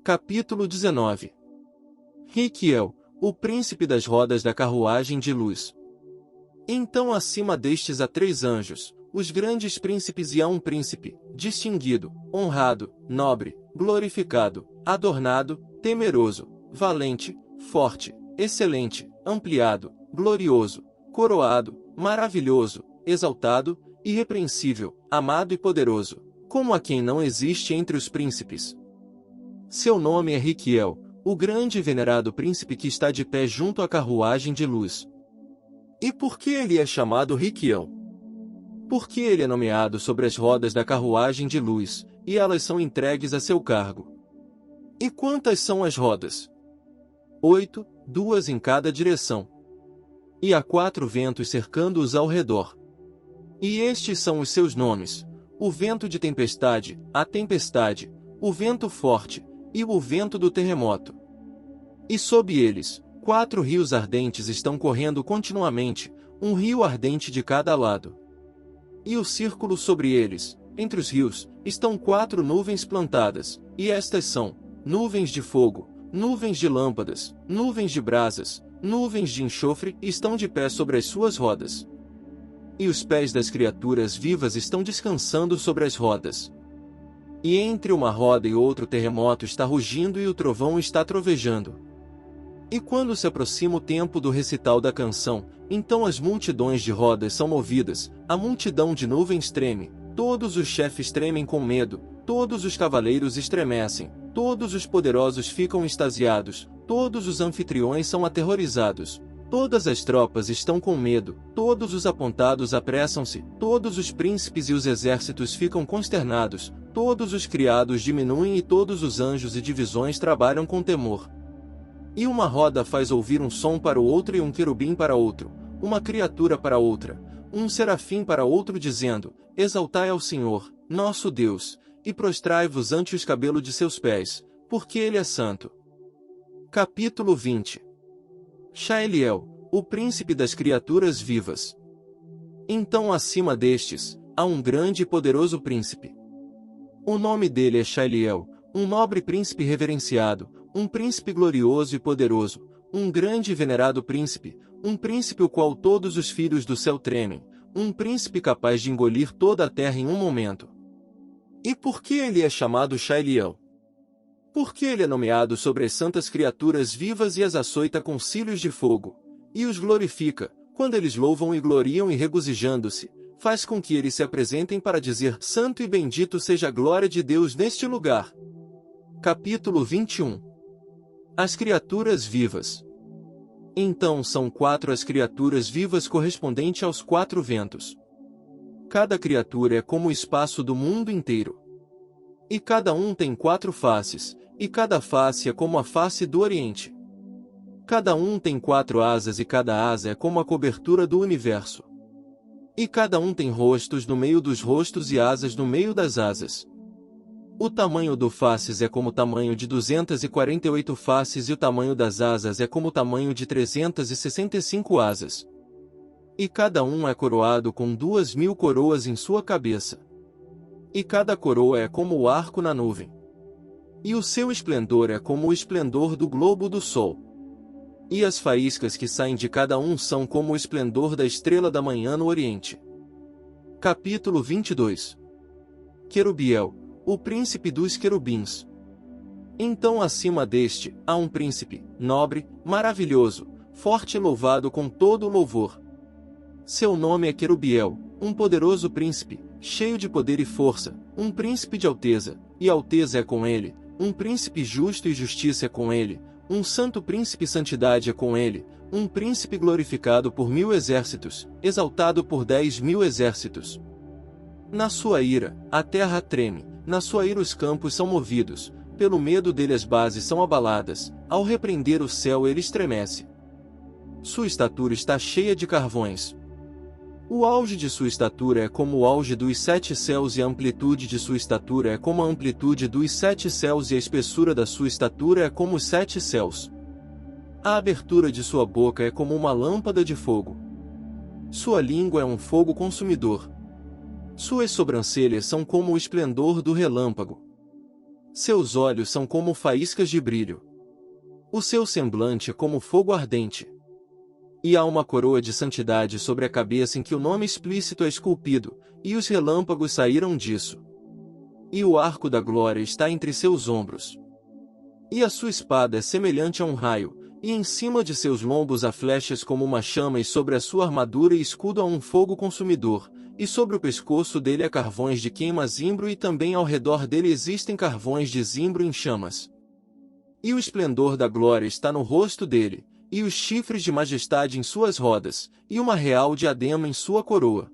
Capítulo 19. Riquiel, o príncipe das rodas da carruagem de luz. Então acima destes há 3 anjos, os grandes príncipes, e há um príncipe, distinguido, honrado, nobre, glorificado, adornado, temeroso, valente, forte, excelente, ampliado, glorioso, coroado, maravilhoso, exaltado, irrepreensível, amado e poderoso, como a quem não existe entre os príncipes. Seu nome é Riquiel, o grande e venerado príncipe que está de pé junto à carruagem de luz. E por que ele é chamado Riquiel? Porque ele é nomeado sobre as rodas da carruagem de luz, e elas são entregues a seu cargo. E quantas são as rodas? 8, 2 em cada direção. E há 4 ventos cercando-os ao redor. E estes são os seus nomes: o vento de tempestade, a tempestade, o vento forte, e o vento do terremoto. E sob eles, 4 rios ardentes estão correndo continuamente, um rio ardente de cada lado. E o círculo sobre eles, entre os rios, estão 4 nuvens plantadas, e estas são: nuvens de fogo, nuvens de lâmpadas, nuvens de brasas, nuvens de enxofre, e estão de pé sobre as suas rodas. E os pés das criaturas vivas estão descansando sobre as rodas. E entre uma roda e outra o terremoto está rugindo e o trovão está trovejando. E quando se aproxima o tempo do recital da canção, então as multidões de rodas são movidas, a multidão de nuvens treme, todos os chefes tremem com medo, todos os cavaleiros estremecem, todos os poderosos ficam extasiados, todos os anfitriões são aterrorizados, todas as tropas estão com medo, todos os apontados apressam-se, todos os príncipes e os exércitos ficam consternados, todos os criados diminuem e todos os anjos e divisões trabalham com temor. E uma roda faz ouvir um som para o outro e um querubim para outro, uma criatura para outra, um serafim para outro, dizendo: Exaltai ao Senhor, nosso Deus, e prostrai-vos ante os cabelos de seus pés, porque Ele é santo. Capítulo 20. Shaeliel, o príncipe das criaturas vivas. Então acima destes, há um grande e poderoso príncipe. O nome dele é Shaeliel, um nobre príncipe reverenciado, um príncipe glorioso e poderoso, um grande e venerado príncipe, um príncipe o qual todos os filhos do céu tremem, um príncipe capaz de engolir toda a terra em um momento. E por que ele é chamado Shaeliel? Porque ele é nomeado sobre as santas criaturas vivas e as açoita com cílios de fogo, e os glorifica, quando eles louvam e gloriam e regozijando-se, faz com que eles se apresentem para dizer: Santo e bendito seja a glória de Deus neste lugar. Capítulo 21. As criaturas vivas. Então são 4 as criaturas vivas correspondentes aos 4 ventos. Cada criatura é como o espaço do mundo inteiro. E cada um tem 4 faces, e cada face é como a face do Oriente. Cada um tem 4 asas e cada asa é como a cobertura do universo. E cada um tem rostos no meio dos rostos e asas no meio das asas. O tamanho do faces é como o tamanho de 248 faces e o tamanho das asas é como o tamanho de 365 asas. E cada um é coroado com 2.000 coroas em sua cabeça. E cada coroa é como o arco na nuvem. E o seu esplendor é como o esplendor do globo do sol. E as faíscas que saem de cada um são como o esplendor da estrela da manhã no Oriente. Capítulo 22. Querubiel, o príncipe dos querubins. Então acima deste, há um príncipe, nobre, maravilhoso, forte e louvado com todo o louvor. Seu nome é Querubiel, um poderoso príncipe, cheio de poder e força, um príncipe de alteza, e alteza é com ele, um príncipe justo e justiça é com ele, um santo príncipe santidade é com ele, um príncipe glorificado por 1000 exércitos, exaltado por 10.000 exércitos. Na sua ira, a terra treme, na sua ira os campos são movidos, pelo medo dele as bases são abaladas, ao repreender o céu ele estremece. Sua estatura está cheia de carvões. O auge de sua estatura é como o auge dos 7 céus e a amplitude de sua estatura é como a amplitude dos 7 céus e a espessura da sua estatura é como os 7 céus. A abertura de sua boca é como uma lâmpada de fogo. Sua língua é um fogo consumidor. Suas sobrancelhas são como o esplendor do relâmpago. Seus olhos são como faíscas de brilho. O seu semblante é como fogo ardente. E há uma coroa de santidade sobre a cabeça em que o nome explícito é esculpido, e os relâmpagos saíram disso. E o arco da glória está entre seus ombros. E a sua espada é semelhante a um raio, e em cima de seus lombos há flechas como uma chama, e sobre a sua armadura e escudo há um fogo consumidor, e sobre o pescoço dele há carvões de queima-zimbro, e também ao redor dele existem carvões de zimbro em chamas. E o esplendor da glória está no rosto dele, e os chifres de majestade em suas rodas, e uma real diadema em sua coroa.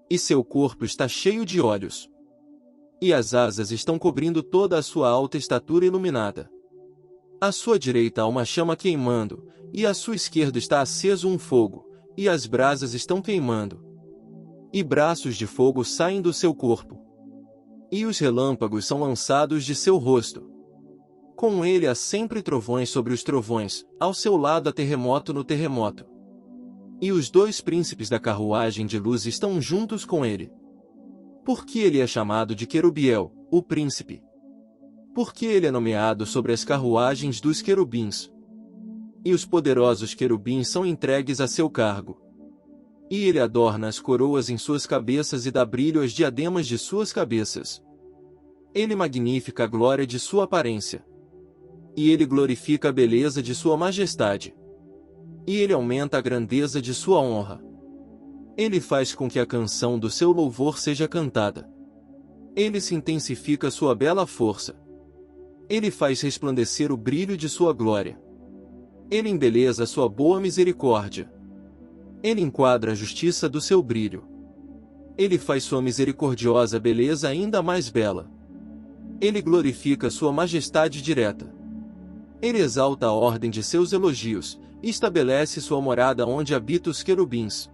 E seu corpo está cheio de olhos. E as asas estão cobrindo toda a sua alta estatura iluminada. À sua direita há uma chama queimando, e à sua esquerda está aceso um fogo, e as brasas estão queimando. E braços de fogo saem do seu corpo. E os relâmpagos são lançados de seu rosto. Com ele há sempre trovões sobre os trovões, ao seu lado há terremoto no terremoto. E os dois príncipes da carruagem de luz estão juntos com ele. Por que ele é chamado de Querubiel, o príncipe? Porque ele é nomeado sobre as carruagens dos querubins. E os poderosos querubins são entregues a seu cargo. E ele adorna as coroas em suas cabeças e dá brilho às diademas de suas cabeças. Ele magnifica a glória de sua aparência. E ele glorifica a beleza de sua majestade. E ele aumenta a grandeza de sua honra. Ele faz com que a canção do seu louvor seja cantada. Ele se intensifica sua bela força. Ele faz resplandecer o brilho de sua glória. Ele embeleza sua boa misericórdia. Ele enquadra a justiça do seu brilho. Ele faz sua misericordiosa beleza ainda mais bela. Ele glorifica sua majestade direta. Ele exalta a ordem de seus elogios, e estabelece sua morada onde habita os querubins.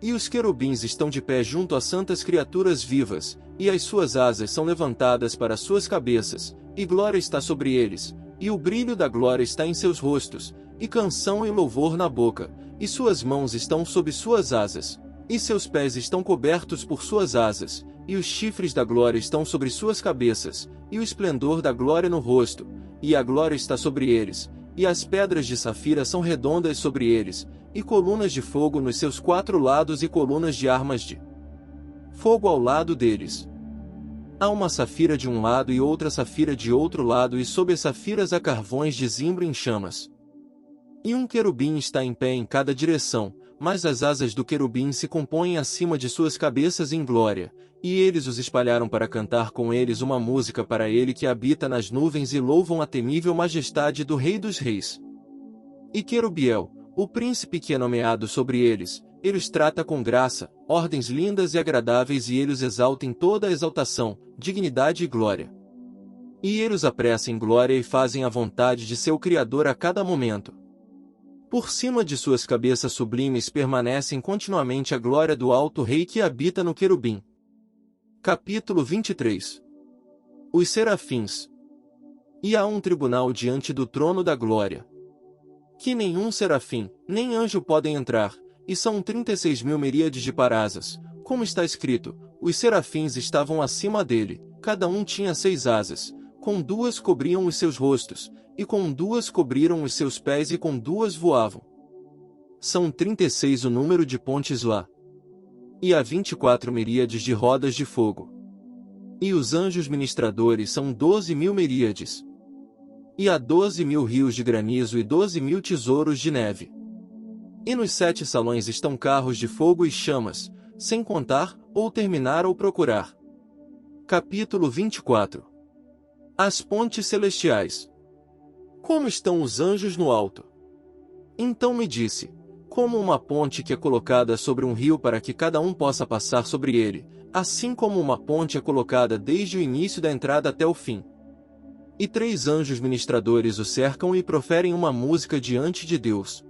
E os querubins estão de pé junto a santas criaturas vivas, e as suas asas são levantadas para suas cabeças, e glória está sobre eles, e o brilho da glória está em seus rostos, e canção e louvor na boca, e suas mãos estão sob suas asas, e seus pés estão cobertos por suas asas, e os chifres da glória estão sobre suas cabeças, e o esplendor da glória no rosto, e a glória está sobre eles, e as pedras de safira são redondas sobre eles, e colunas de fogo nos seus quatro lados e colunas de armas de fogo ao lado deles. Há uma safira de um lado e outra safira de outro lado, e sob as safiras há carvões de zimbro em chamas. E um querubim está em pé em cada direção, mas as asas do querubim se compõem acima de suas cabeças em glória, e eles os espalharam para cantar com eles uma música para ele que habita nas nuvens, e louvam a temível majestade do Rei dos Reis. E Querubiel, o príncipe que é nomeado sobre eles, ele os trata com graça, ordens lindas e agradáveis, e ele os exalta em toda a exaltação, dignidade e glória. E ele os apressa em glória e fazem a vontade de seu Criador a cada momento. Por cima de suas cabeças sublimes permanecem continuamente a glória do alto Rei que habita no querubim. Capítulo 23. Os serafins. E há um tribunal diante do trono da glória, que nenhum serafim, nem anjo podem entrar, e são 36.000 miríades de parasas, como está escrito, os serafins estavam acima dele, cada um tinha 6 asas, com 2 cobriam os seus rostos, e com 2 cobriram os seus pés, e com 2 voavam. São 36 o número de pontes lá. E há 24 miríades de rodas de fogo. E os anjos ministradores são 12.000 miríades. E há 12.000 rios de granizo e 12.000 tesouros de neve. E nos 7 salões estão carros de fogo e chamas, sem contar, ou terminar ou procurar. Capítulo 24. As pontes celestiais. Como estão os anjos no alto? Então me disse, como uma ponte que é colocada sobre um rio para que cada um possa passar sobre ele, assim como uma ponte é colocada desde o início da entrada até o fim. E 3 anjos ministradores o cercam e proferem uma música diante de Deus.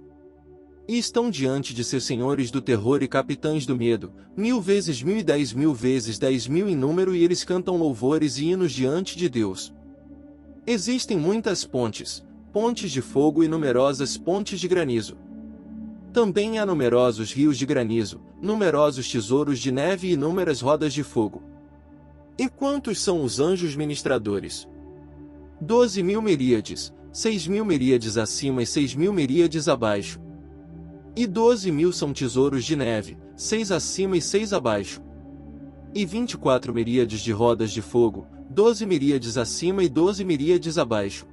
E estão diante de seus senhores do terror e capitães do medo, 1000 vezes 1000 e 10.000 vezes 10.000 em número, e eles cantam louvores e hinos diante de Deus. Existem muitas pontes, pontes de fogo e numerosas pontes de granizo. Também há numerosos rios de granizo, numerosos tesouros de neve e inúmeras rodas de fogo. E quantos são os anjos ministradores? 12.000 miríades, 6.000 miríades acima e 6.000 miríades abaixo. E 12.000 são tesouros de neve, 6 acima e 6 abaixo. E 24 miríades de rodas de fogo, 12 miríades acima e 12 miríades abaixo.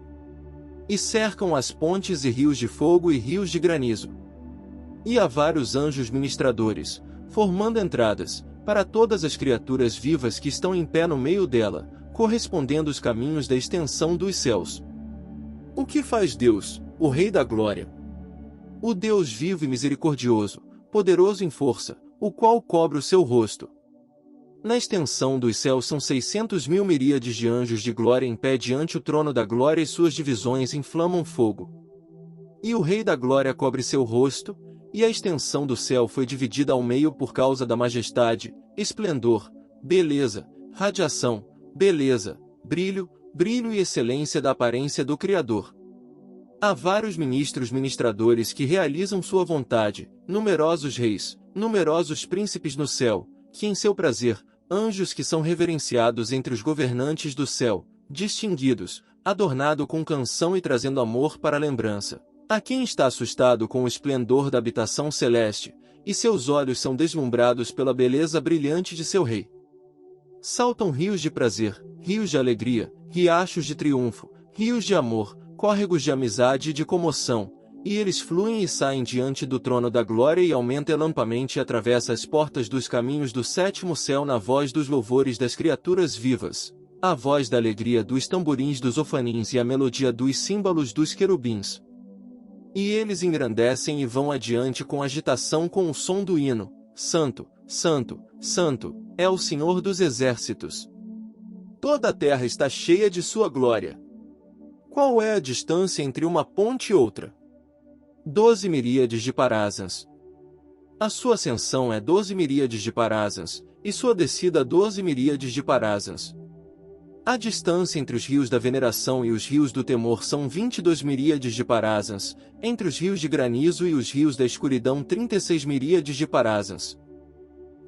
E cercam as pontes e rios de fogo e rios de granizo. E há vários anjos ministradores, formando entradas, para todas as criaturas vivas que estão em pé no meio dela, correspondendo os caminhos da extensão dos céus. O que faz Deus, o Rei da Glória? O Deus vivo e misericordioso, poderoso em força, o qual cobre o seu rosto. Na extensão dos céus são 600.000 miríades de anjos de glória em pé diante o trono da glória e suas divisões inflamam fogo. E o Rei da Glória cobre seu rosto, e a extensão do céu foi dividida ao meio por causa da majestade, esplendor, beleza, radiação, beleza, brilho, brilho e excelência da aparência do Criador. Há vários ministros ministradores que realizam sua vontade, numerosos reis, numerosos príncipes no céu, que em seu prazer, anjos que são reverenciados entre os governantes do céu, distinguidos, adornado com canção e trazendo amor para a lembrança. A quem está assustado com o esplendor da habitação celeste, e seus olhos são deslumbrados pela beleza brilhante de seu rei. Saltam rios de prazer, rios de alegria, riachos de triunfo, rios de amor, córregos de amizade e de comoção, e eles fluem e saem diante do trono da glória e aumenta elampamente e atravessa as portas dos caminhos do sétimo céu na voz dos louvores das criaturas vivas, a voz da alegria dos tamborins dos ofanins e a melodia dos símbolos dos querubins. E eles engrandecem e vão adiante com agitação com o som do hino, Santo, Santo, Santo, é o Senhor dos exércitos. Toda a terra está cheia de sua glória. Qual é a distância entre uma ponte e outra? 12 miríades de parásans. A sua ascensão é 12 miríades de parásans, e sua descida 12 miríades de parásans. A distância entre os rios da veneração e os rios do temor são 22 miríades de parásans, entre os rios de granizo e os rios da escuridão 36 miríades de parásans.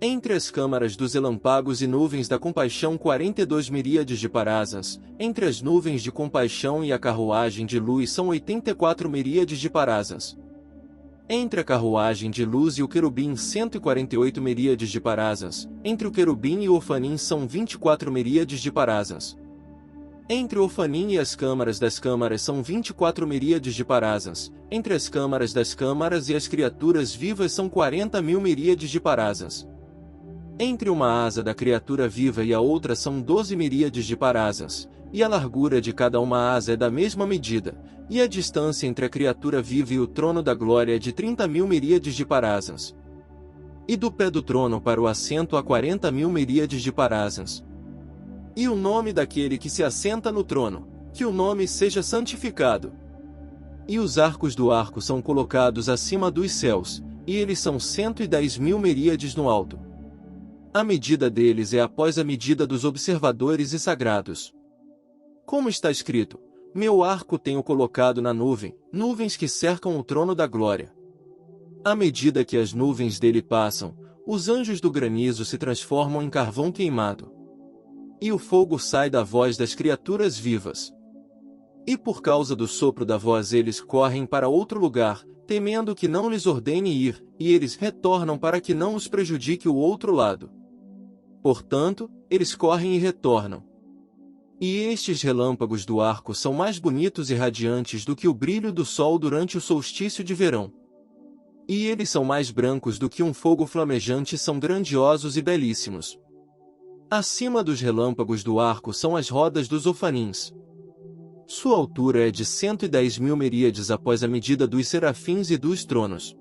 Entre as câmaras dos relampagos e nuvens da compaixão 42 miríades de parásans, entre as nuvens de compaixão e a carruagem de luz são 84 miríades de parásans. Entre a carruagem de luz e o querubim 148 miríades de parásans, entre o querubim e o ofanim são 24 miríades de parásans. Entre o ofanim e as câmaras das câmaras são 24 miríades de parásans, entre as câmaras das câmaras e as criaturas vivas são 40.000 miríades de parásans. Entre uma asa da criatura viva e a outra são 12 miríades de parásans, e a largura de cada uma asa é da mesma medida, e a distância entre a criatura viva e o trono da glória é de 30.000 miríades de parásans. E do pé do trono para o assento há 40.000 miríades de parásans. E o nome daquele que se assenta no trono, que o nome seja santificado. E os arcos do arco são colocados acima dos céus, e eles são 110.000 miríades no alto. A medida deles é após a medida dos observadores e sagrados. Como está escrito, meu arco tenho colocado na nuvem, nuvens que cercam o trono da glória. À medida que as nuvens dele passam, os anjos do granizo se transformam em carvão queimado. E o fogo sai da voz das criaturas vivas. E por causa do sopro da voz eles correm para outro lugar, temendo que não lhes ordene ir, e eles retornam para que não os prejudique o outro lado. Portanto, eles correm e retornam. E estes relâmpagos do arco são mais bonitos e radiantes do que o brilho do sol durante o solstício de verão. E eles são mais brancos do que um fogo flamejante e são grandiosos e belíssimos. Acima dos relâmpagos do arco são as rodas dos ofanins. Sua altura é de 110.000 miríades após a medida dos serafins e dos tronos.